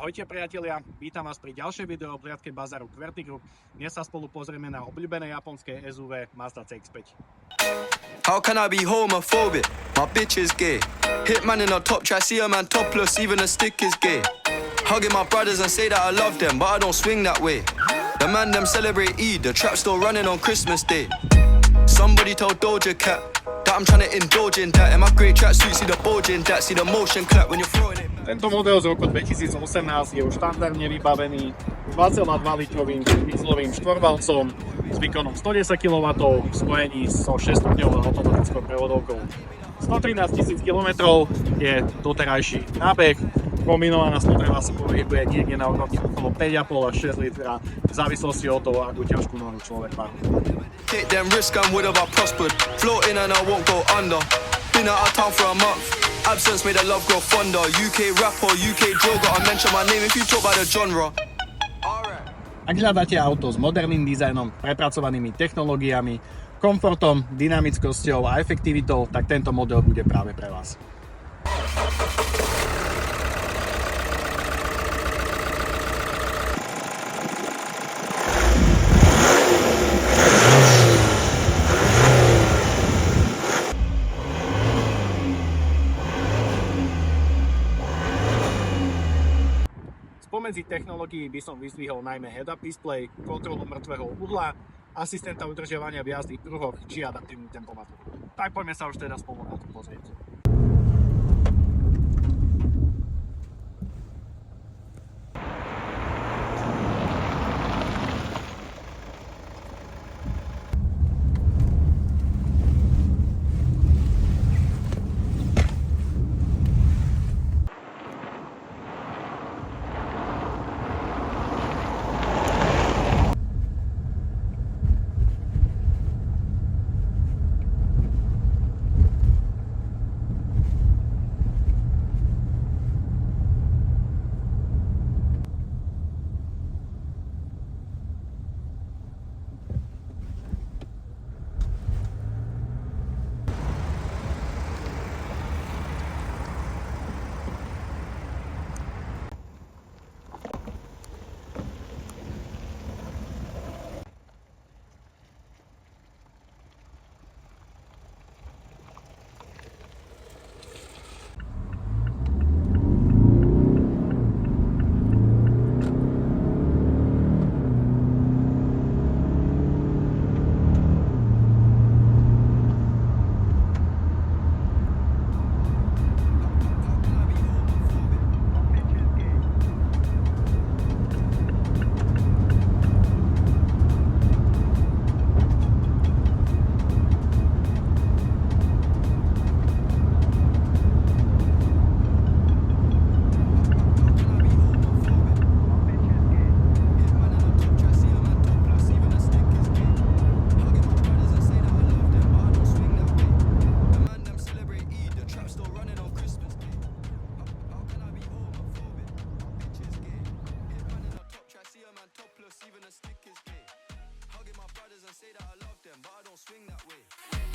Ahojte priatelia, vítam vás pri ďalšej videoobhliadke bazaru QWERTY Group. Dnes sa spolu pozrieme na obľúbené japonské SUV Mazda CX-5. How can I be homophobic? My bitch is gay. Hitman in a top try, see a man topless, even a stick is gay. Hugging my brothers and say that I love them, but I don't swing that way. The man them celebrate Eid, the trap still running on Christmas Day. Somebody told Doja Cat that I'm trying to indulge in that. In my grey tracksuit, see the bulge in that, see the motion clap when you're throwing it. Tento model z roku 2018 je už štandardne vybavený 2,2 litrovým dieselovým štvorvalcom s výkonom 110 kW v spojení so 6-stupňovou automatickou prevodovkou. 113 000 km je doterajší nábeh, kombinovaná spotreba sa pohybuje niekde na úrovni okolo 5,5 až 6 litra v závislosti od toho, akú ťažkú nohu človek má. Take them risk and would have I prospered. Floating and I won't go under. Been out of town for a month. Absence made the love grow fonder. UK rapper, UK drill, gotta mention my name if you talk about the genre. Ak hľadáte auto s moderným dizajnom, prepracovanými technológiami, komfortom, dynamickosťou a efektivitou, tak tento model bude práve pre vás. Spomedzi technológií by som vyzdvihol najmä head-up display, kontrolu mŕtvého uhla, asistenta udržiavania v jazdných pruhoch či adaptívny tempomat. Tak poďme sa už teda spolu na to pozrieť.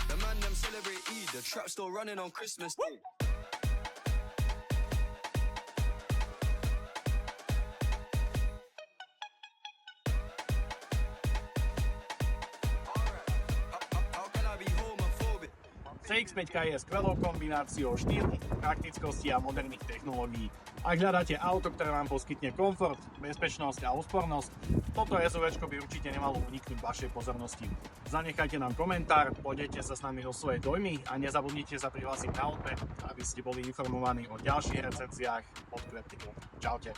The man them celebrate Eid, the trap still running on Christmas Day. CX-5 je skvelou kombináciou štýlu, praktickosti a moderných technológií. Ak hľadáte auto, ktoré vám poskytne komfort, bezpečnosť a úspornosť, toto SUVčko by určite nemalo uniknúť vašej pozornosti. Zanechajte nám komentár, podelte sa s nami o svoje dojmy a nezabudnite sa prihlásiť na odber, aby ste boli informovaní o ďalších recenziách od QWERTY Group. Čaute.